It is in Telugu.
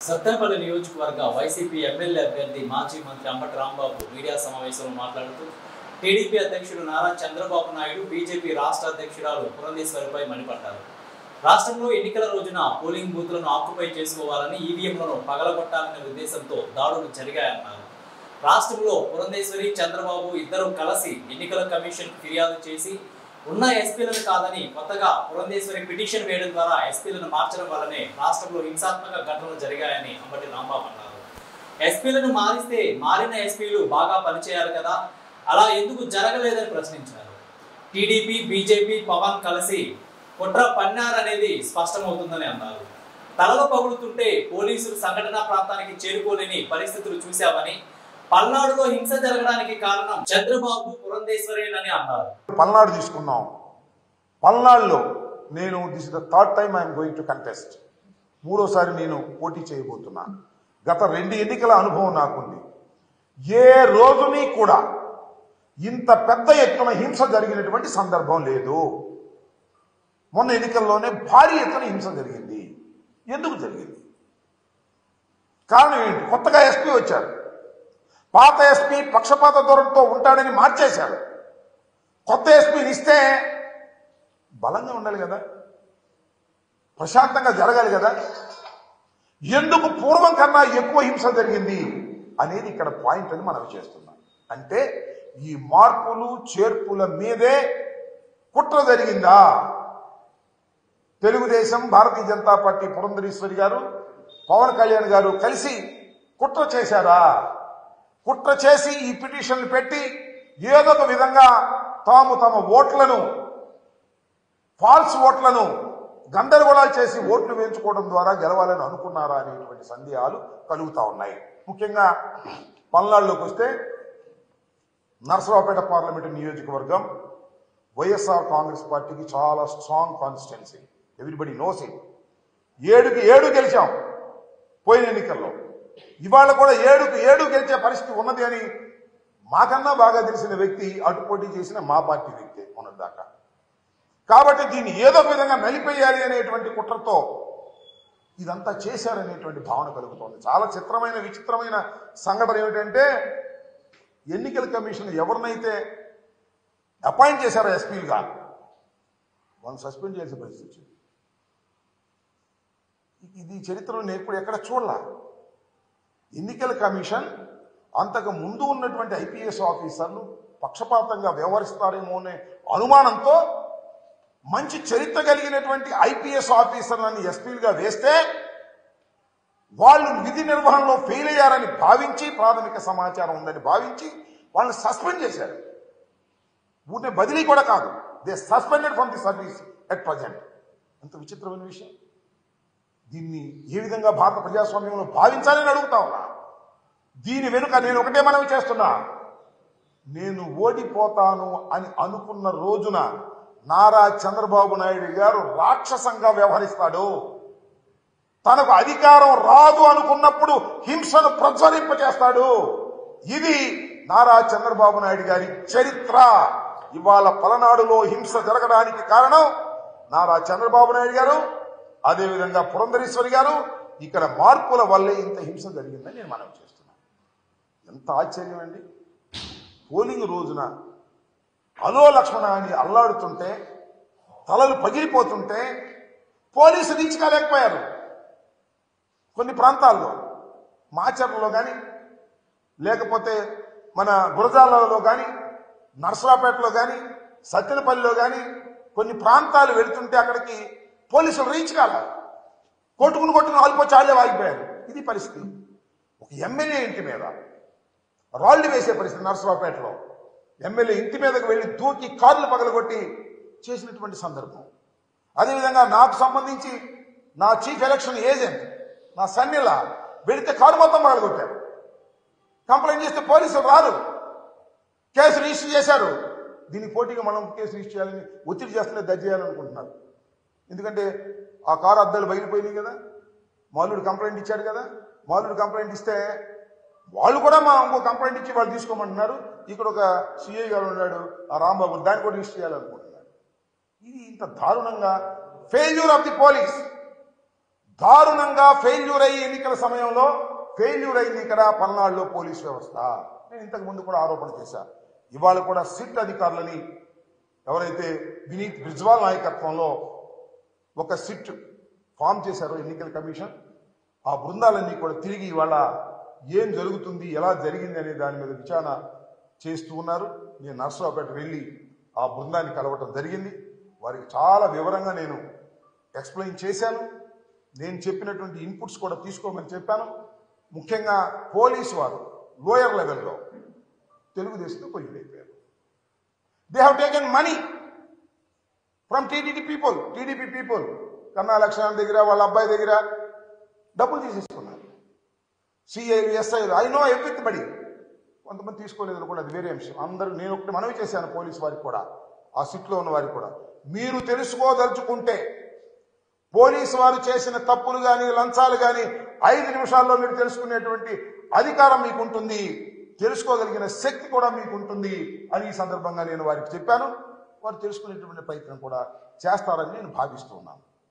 సత్తెనపల్లి నియోజకవర్గ వైసీపీ ఎమ్మెల్యే అభ్యర్థి మాజీ మంత్రి అంబటి రాంబాబు మీడియా సమావేశంలో మాట్లాడుతూ టీడీపీ అధ్యక్షుడు నారా చంద్రబాబు నాయుడు బీజేపీ రాష్ట్ర అధ్యక్షురాలు పురంధేశ్వరిపై మండిపడ్డారు. రాష్ట్రంలో ఎన్నికల రోజున పోలింగ్ బూత్లను ఆక్యుపై చేసుకోవాలని ఈవీఎంలను పగలగొట్టాలనే ఉద్దేశంతో దాడులు జరిగాయన్నారు. రాష్ట్రంలో పురంధేశ్వరి చంద్రబాబు ఇద్దరు కలిసి ఎన్నికల కమిషన్ ఫిర్యాదు చేసి ఉన్న ఎస్పీలను కాదని కొత్తగా పురంధేశ్వరి పిటిషన్ వేయడం ద్వారా ఎస్పీలను మార్చడం వల్లనే రాష్ట్రంలో హింసాత్మక ఘటనలు జరిగాయని అంబటి రాంబాబు అన్నారు. ఎస్పీలను మారిస్తే మారిన ఎస్పీలు బాగా పనిచేయాలి కదా, అలా ఎందుకు జరగలేదని ప్రశ్నించారు. టీడీపీ బీజేపీ పవన్ కలిసి కుట్ర పన్నారనేది స్పష్టమవుతుందని అన్నారు. తలలు పగులుతుంటే పోలీసులు సంఘటనా ప్రాంతానికి చేరుకోలేని పరిస్థితులు చూశామని, పల్నాడులో హింస జరగడానికి కారణం చంద్రబాబు పురంధేశ్వరేనని అన్నారు. పల్నాడు తీసుకున్నాం. పల్నాడులో నేను this is the third time I'm going to contest. మూడోసారి నేను పోటీ చేయబోతున్నా. గత 2 ఎన్నికల అనుభవం నాకుంది. ఏ రోజుని కూడా ఇంత పెద్ద ఎత్తున హింస జరిగినటువంటి సందర్భం లేదు. మొన్న ఎన్నికల్లోనే భారీ ఎత్తున హింస జరిగింది. ఎందుకు జరిగింది? కారణం ఏంటి? కొత్తగా ఎస్పీ వచ్చారు. పాత ఎస్పీ పక్షపాత ధోరణితో ఉంటాడని మార్చేశారు. కొత్త ఎస్పీని ఇస్తే బలంగా ఉండాలి కదా, ప్రశాంతంగా జరగాలి కదా. ఎందుకు పూర్వం కన్నా ఎక్కువ హింస జరిగింది అనేది ఇక్కడ పాయింట్ అని మనం చేస్తున్నాం. అంటే ఈ మార్పులు చేర్పుల మీదే కుట్ర జరిగిందా? తెలుగుదేశం, భారతీయ జనతా పార్టీ పురంధరేశ్వరి గారు, పవన్ కళ్యాణ్ గారు కలిసి కుట్ర చేశారా? కుట్ర చేసి ఈ పిటిషన్లు పెట్టి ఏదో ఒక విధంగా తాము తమ ఓట్లను, ఫాల్స్ ఓట్లను గందరగోళాలు చేసి ఓట్లు వేయించుకోవడం ద్వారా గెలవాలని అనుకున్నారా అనేటువంటి సందేహాలు కలుగుతా ఉన్నాయి. ముఖ్యంగా పల్నాడులోకి వస్తే నరసరావుపేట పార్లమెంటు నియోజకవర్గం వైఎస్ఆర్ కాంగ్రెస్ పార్టీకి చాలా strong constituency. Everybody knows it. 7కి 7 గెలిచాం పోయిన ఎన్నికల్లో. ఇవాళ కూడా 7కి 7 గెలిచే పరిస్థితి ఉన్నది అని మాకన్నా బాగా తెలిసిన వ్యక్తి అటు పోటీ చేసిన మా పార్టీ వ్యక్తి ఉన్నదాకా. కాబట్టి దీన్ని ఏదో ఒక విధంగా నలిపేయాలి అనేటువంటి కుట్రతో ఇదంతా చేశారనేటువంటి భావన కలుగుతోంది. చాలా చిత్రమైన విచిత్రమైన సంఘటన ఏమిటంటే, ఎన్నికల కమిషన్ ఎవరినైతే అపాయింట్ చేశారో ఎస్పీలుగా వాళ్ళని సస్పెండ్ చేసే పరిస్థితి వచ్చింది. ఇది చరిత్రలో నేను ఇప్పుడు ఎక్కడ చూడలా. ఎన్నికల కమిషన్ అంతకు ముందు ఉన్నటువంటి ఐపీఎస్ ఆఫీసర్లు పక్షపాతంగా వ్యవహరిస్తారేమో అనే అనుమానంతో మంచి చరిత్ర కలిగినటువంటి ఐపీఎస్ ఆఫీసర్లను ఎస్పీలుగా వేస్తే వాళ్ళు విధి నిర్వహణలో ఫెయిల్ అయ్యారని భావించి, ప్రాథమిక సమాచారం ఉందని భావించి వాళ్ళని సస్పెండ్ చేశారు. ఊరినే బదిలీ కూడా కాదు, they suspended from the service at present. ఎంత విచిత్రమైన విషయం. దీన్ని ఏ విధంగా భారత ప్రజాస్వామ్యంలో భావించాలని అడుగుతా ఉన్నా. దీని వెనుక నేను ఒకటే మనవి చేస్తున్నా. నేను ఓడిపోతాను అని అనుకున్న రోజున నారా చంద్రబాబు నాయుడు గారు రాక్షసంగా వ్యవహరిస్తాడు. తనకు అధికారం రాదు అనుకున్నప్పుడు హింసను ప్రజ్వలింపజేస్తాడు. ఇది నారా చంద్రబాబు నాయుడు గారి చరిత్ర. ఇవాళ పలనాడులో హింస జరగడానికి కారణం నారా చంద్రబాబు నాయుడు గారు, అదేవిధంగా పురంధరేశ్వరి గారు. ఇక్కడ మార్పుల వల్లే ఇంత హింస జరిగిందని నేను మనవి చేస్తున్నాను. ఎంత ఆశ్చర్యం అండి. పోలింగ్ రోజున అలో లక్ష్మణ అని అల్లాడుతుంటే, తలలు పగిలిపోతుంటే పోలీసులు రీచుకోలేకపోయారు. కొన్ని ప్రాంతాల్లో మాచర్లలో కానీ, లేకపోతే మన గురజాలలో కానీ, నర్సరావుపేటలో కానీ, సత్తెనపల్లిలో కానీ కొన్ని ప్రాంతాలు వెళుతుంటే అక్కడికి పోలీసులు రీచ్ కాల. కొట్టుకుని ఆగిపోయి చాలే ఆగిపోయారు. ఇది పరిస్థితి. ఒక ఎమ్మెల్యే ఇంటి మీద రాళ్లు వేసే పరిస్థితి. నర్సరావుపేటలో ఎమ్మెల్యే ఇంటి మీదకి వెళ్ళి దూకి కార్లు పగలగొట్టి చేసినటువంటి సందర్భం. అదేవిధంగా నాకు సంబంధించి నా చీఫ్ ఎలక్షన్ ఏజెంట్ నా సన్నిలా వెళితే కారు మొత్తం పగలగొట్టారు. కంప్లైంట్ చేస్తే పోలీసులు రారు, కేసు రిజిస్టర్ చేశారు. దీనికి పోటీగా మనం కేసు రిజిస్టర్ చేయాలని ఒత్తిడి చేస్తూనే దర్జీ చేయాలనుకుంటున్నారు. ఎందుకంటే ఆ కారు అద్దాలు బయలుపోయినాయి కదా, మాలుడు కంప్లైంట్ ఇచ్చాడు కదా. మాలుడు కంప్లైంట్ ఇస్తే వాళ్ళు కూడా మా ఇంకో కంప్లైంట్ ఇచ్చి వాళ్ళు తీసుకోమంటున్నారు. ఇక్కడ ఒక సిఐ గారు ఉన్నాడు, ఆ రాంబాబు, దాన్ని కూడా రిజిస్టర్ చేయాలనుకుంటున్నారు. ఇది ఇంత దారుణంగా ఫెయిల్యూర్ ఆఫ్ ది పోలీస్. దారుణంగా ఫెయిల్యూర్ అయ్యి ఎన్నికల సమయంలో ఫెయిల్యూర్ అయింది ఇక్కడ పల్నాడులో పోలీస్ వ్యవస్థ. నేను ఇంతకు ముందు కూడా ఆరోపణ చేశాను. ఇవాళ కూడా సిట్ అధికారులని ఎవరైతే వినీత్ బ్రిజ్వాల్ నాయకత్వంలో ఒక సిట్ ఫామ్ చేశారో ఎన్నికల కమిషన్, ఆ బృందాలన్నీ కూడా తిరిగి ఇవాళ ఏం జరుగుతుంది, ఎలా జరిగింది అనే దాని మీద విచారణ చేస్తూ ఉన్నారు. నేను నర్సరావుపేట వెళ్ళి ఆ బృందాన్ని కలవటం జరిగింది. వారికి చాలా వివరంగా నేను ఎక్స్ప్లెయిన్ చేశాను. నేను చెప్పినటువంటి ఇన్పుట్స్ కూడా తీసుకోమని చెప్పాను. ముఖ్యంగా పోలీసు వారు లోయర్ లెవెల్లో తెలుగుదేశంతో కొయ్యలైపోయారు. They have taken money from TDP people. Kanna Lakshman దగ్గర, వాళ్ళ అబ్బాయి దగ్గర డబ్బులు తీసేసుకున్నారు. సిఐలు, ఎస్ఐలు, ఐ నో ఎవ్రీబడి. కొంతమంది తీసుకోలేదు కూడా, అది వేరే అంశం. అందరూ నేను ఒకటి మనవి చేశాను పోలీసు వారికి కూడా, ఆ సిట్లో ఉన్న వారికి కూడా, మీరు తెలుసుకోదలుచుకుంటే పోలీసు వారు చేసిన తప్పులు కానీ లంచాలు కానీ 5 నిమిషాల్లో మీరు తెలుసుకునేటువంటి అధికారం మీకు ఉంటుంది, తెలుసుకోగలిగిన శక్తి కూడా మీకు ఉంటుంది అని ఈ సందర్భంగా నేను వారికి చెప్పాను. వారు తెలుసుకునేటువంటి ప్రయత్నం కూడా చేస్తారని నేను భావిస్తూ ఉన్నాను.